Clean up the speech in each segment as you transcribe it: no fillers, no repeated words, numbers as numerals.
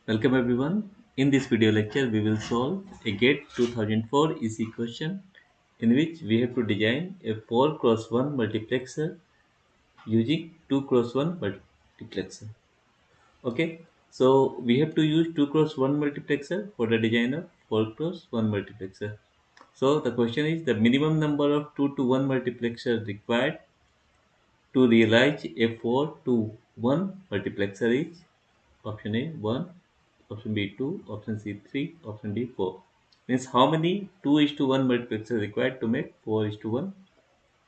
Welcome everyone. In this video lecture, we will solve a GATE 2004 EC question in which we have to design a 4 cross 1 multiplexer using 2 cross 1 multiplexer. Okay, so we have to use 2 cross 1 multiplexer for the design of 4 cross 1 multiplexer. So the question is the minimum number of 2 to 1 multiplexer required to realize a 4 to 1 multiplexer is option A 1, option B 2, option C 3, option D 4. Means how many 2 is to 1 multiplexer required to make 4 is to 1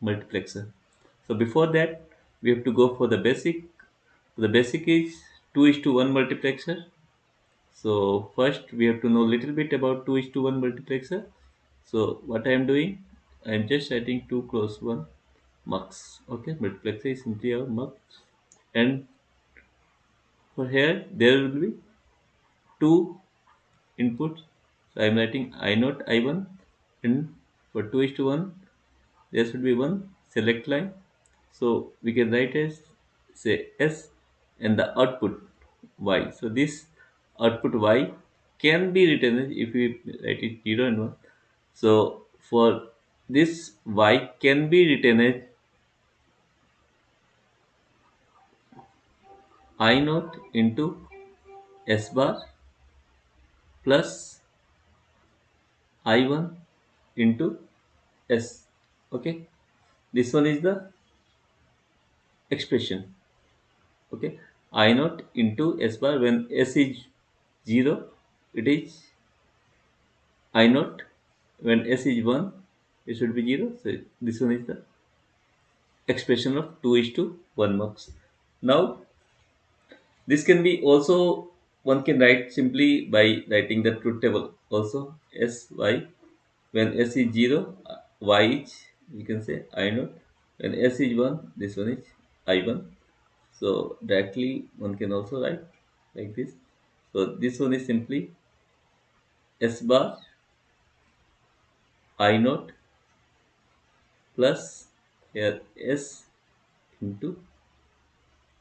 multiplexer. So before that we have to go for the basic. The basic is 2 is to 1 multiplexer. So first we have to know little bit about 2 is to 1 multiplexer. So what I am doing, I am just writing 2 cross 1 mux. Okay, multiplexer is simply our mux, and for here there will be two inputs. So I am writing I naught I1, and for 2 is to 1 there should be one select line. So we can write as say S and the output Y. So this output Y can be written as, if we write it 0 and 1. So for this Y can be written as I naught into S bar plus I1 into S. Okay, this one is the expression. Okay, I naught into S bar, when S is 0 it is I naught, when S is 1 it should be 0. So this one is the expression of 2 is to 1 mux. Now this can be also, one can write simply by writing the truth table also. S y, when S is 0, y is, we can say I naught, when S is 1 this one is I1. So directly one can also write like this. So this one is simply S bar I naught plus here S into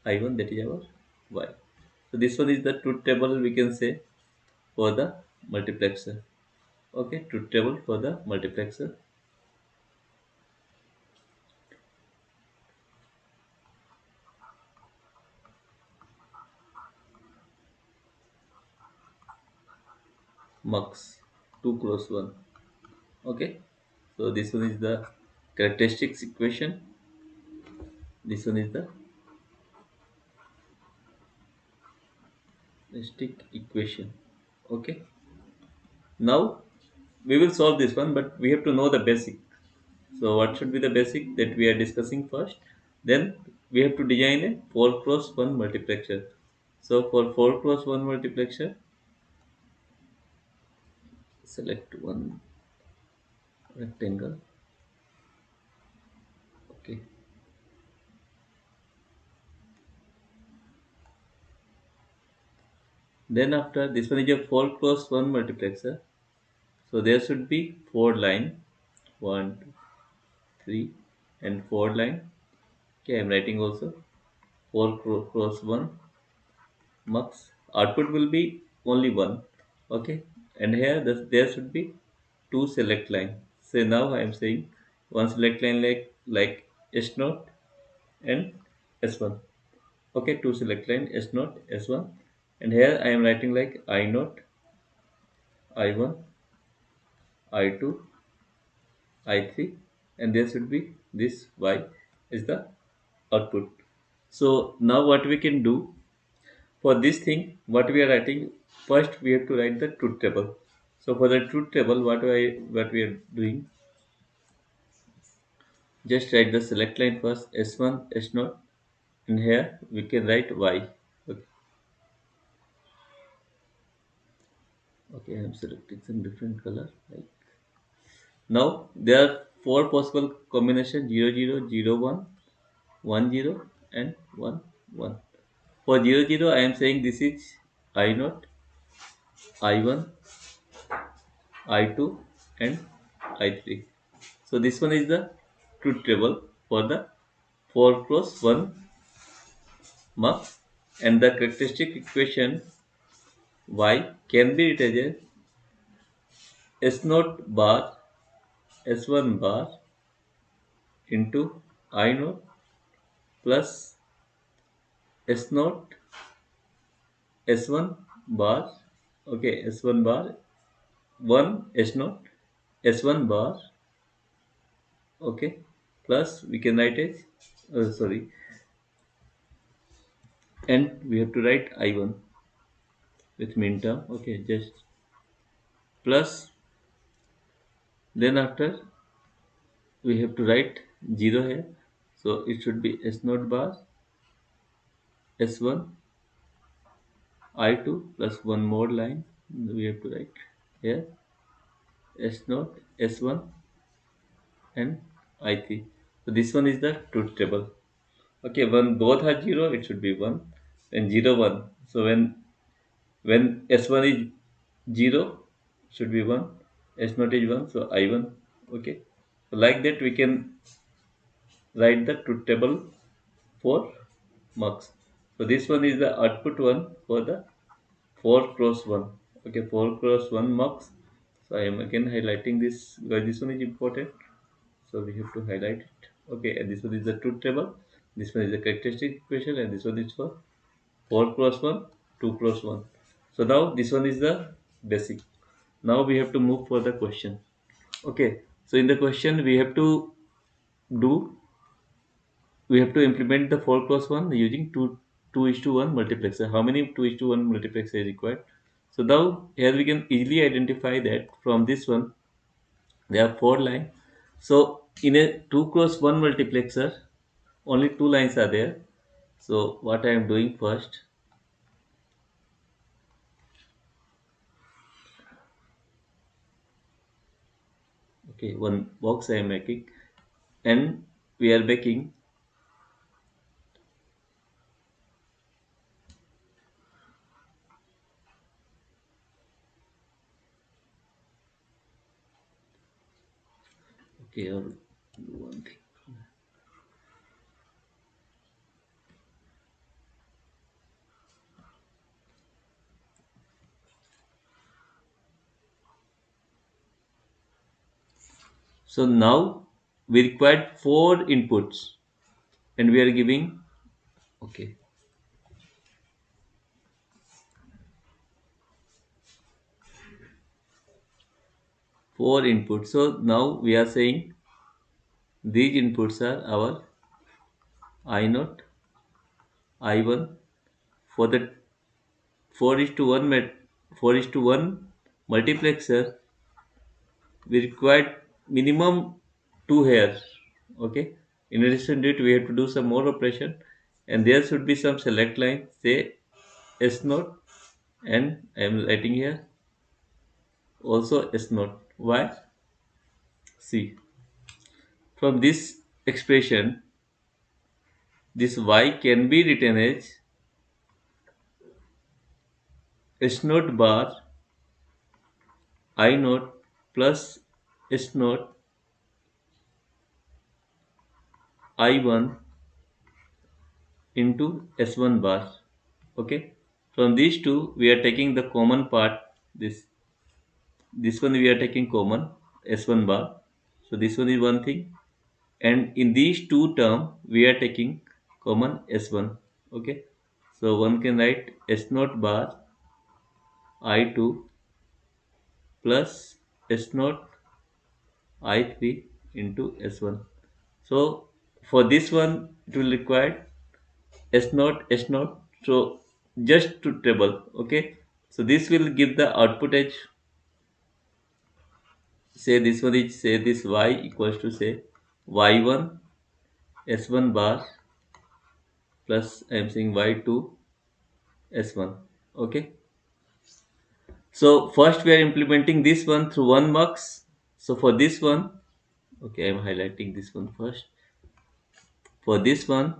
I1, that is our Y. So this one is the truth table, we can say, for the multiplexer. Okay, truth table for the multiplexer. Mux 2 cross 1. Okay, so this one is the characteristics equation. This one is the characteristic equation. Okay, now we will solve this one, but we have to know the basic. So what should be the basic that we are discussing first? Then we have to design a 4 cross 1 multiplexer. So for 4 cross 1 multiplexer, select one rectangle. Okay. Then after this one is a 4 cross 1 multiplexer. So there should be 4 line, 1, 2, 3, and 4 line. Okay, I am writing also 4 cross 1 mux. Output will be only one. Okay, and here there should be two select line. So now I am saying one select line like S naught and S1. Okay, two select line S naught S1, and here I am writing like I naught I1 I2 I3, and there should be this Y is the output. So now what we can do for this thing, what we are writing, first we have to write the truth table. So for the truth table, what we are doing, just write the select line first, S1 S0, and here we can write Y. Okay, okay, I am selecting some different color. Like now there are four possible combination: 0 0 0 1 1 0 and 1 1. For 0 0, I am saying this is I naught I1 I2 and I3. So this one is the truth table for the 4 cross 1 mux, and the characteristic equation y can be written as s naught bar s1 bar into I naught plus s naught s1 bar, okay, s1 bar 1 s naught s1 bar, okay, plus we can write as sorry, and we have to write I1 with min term, okay, just plus, then after we have to write 0 here, so it should be s naught bar s1 I2 plus one more line we have to write here s naught s1 and I3. So this one is the truth table. Okay, when both are 0, it should be 1 and 0 1. So when s1 is 0, should be 1, s naught is 1, so I1. Okay, so like that we can write the truth table for mux. So this one is the output one for the 4 cross 1. Okay, 4 cross 1 mux. So I am again highlighting this because this one is important. So we have to highlight it. Okay, and this one is the truth table. This one is the characteristic equation, and this one is for 4 cross 1, 2 cross 1. So now this one is the basic. Now we have to move for the question. Okay, so in the question do we have to implement the 4 cross 1 using 2 is to 1 multiplexer. How many 2 is to 1 multiplexer is required? So now here we can easily identify that from this one there are 4 lines. So in a 2 cross 1 multiplexer only 2 lines are there. So what I am doing first, okay, one box I am making, and we are making, okay, I'll do one thing. So now we required 4 inputs and we are giving, okay, 4 inputs. So now we are saying these inputs are our I naught, I1 for the 4 is to 1 4 is to 1 multiplexer. We required minimum 2 hairs. Okay. In addition to it, we have to do some more operation, and there should be some select line. Say S naught, and I am writing here also S naught. Why? See, from this expression, this y can be written as S naught bar I naught plus S naught I1 into S1 bar. Okay. From these two, we are taking the common part. This one we are taking common S1 bar. So this one is one thing, and in these two term we are taking common S1. Okay. So one can write S naught bar I2 plus S naught I3 into S1. So for this one it will require S naught S naught. So just to table. Okay. So this will give the output as, say this one is, say this y equals to, say y1 s1 bar plus I am saying y2 s1. Okay. So first we are implementing this one through 1 mux. So for this one, okay, I am highlighting this one first. For this one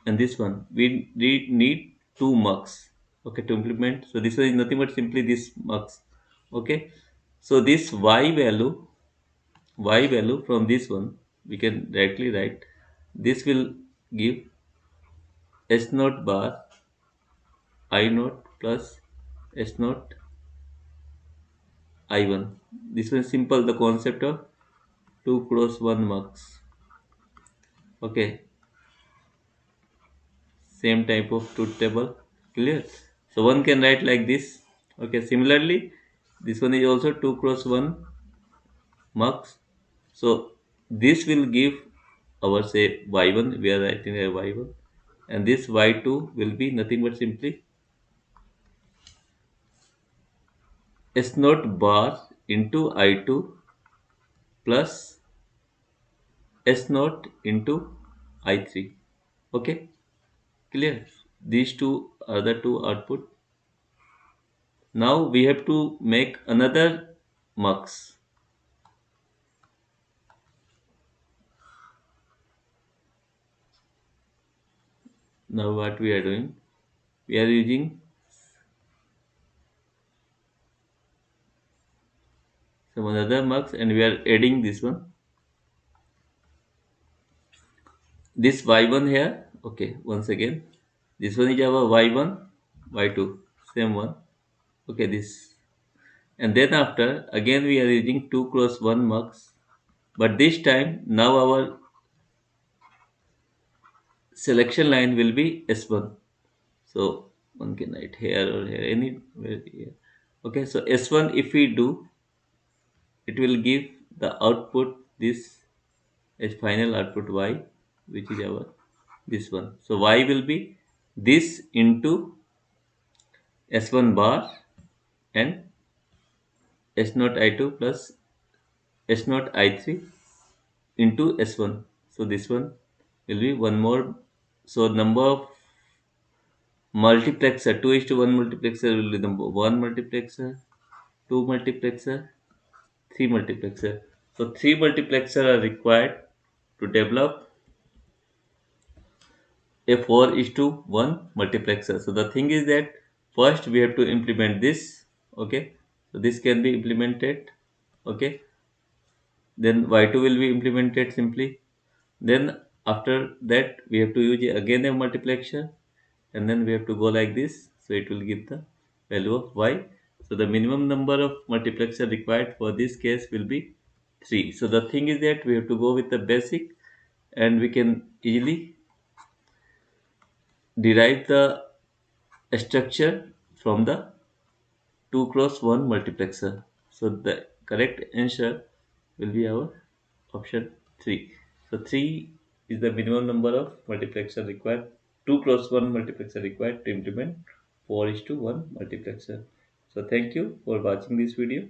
and this one, we need 2 mux. Okay, to implement. So this one is nothing but simply this mux. Okay. So this y value from this one we can directly write, this will give s naught bar I naught plus S naught I1. This one is simple, the concept of 2 cross 1 mux. Okay, same type of truth table. Clear? So one can write like this. Okay, similarly, this one is also 2 cross 1 mux. So this will give our say y1, we are writing a y1, and this y2 will be nothing but simply S naught bar into I2 plus S naught into I3. Okay, clear? These two are the two output. Now we have to make another mux. Now what we are doing? We are using some another mux and we are adding this one. This y1 here. Okay, once again. This one is our y1, y2, same one. Okay, this. And then after, again we are using 2 cross 1 mux. But this time, now our selection line will be S1. So one can write here or here, anywhere here. Okay, so S1 if we do, it will give the output this as final output Y, which is our this one. So Y will be this into S1 bar and S0 I2 plus S0 I3 into S1. So this one will be one more. So number of multiplexer 2 is to 1 multiplexer will be number 1 multiplexer, 2 multiplexer, 3 multiplexer. So 3 multiplexer are required to develop a 4 is to 1 multiplexer. So the thing is that first we have to implement this. Okay, so this can be implemented. Okay, then y2 will be implemented simply. Then after that we have to use again a multiplexer and then we have to go like this. So it will give the value of y. So the minimum number of multiplexer required for this case will be 3. So the thing is that we have to go with the basic and we can easily derive the structure from the 2 cross 1 multiplexer. So the correct answer will be our option 3. So 3 is the minimum number of multiplexer required. 2 cross 1 multiplexer required to implement 4 is to 1 multiplexer. So thank you for watching this video.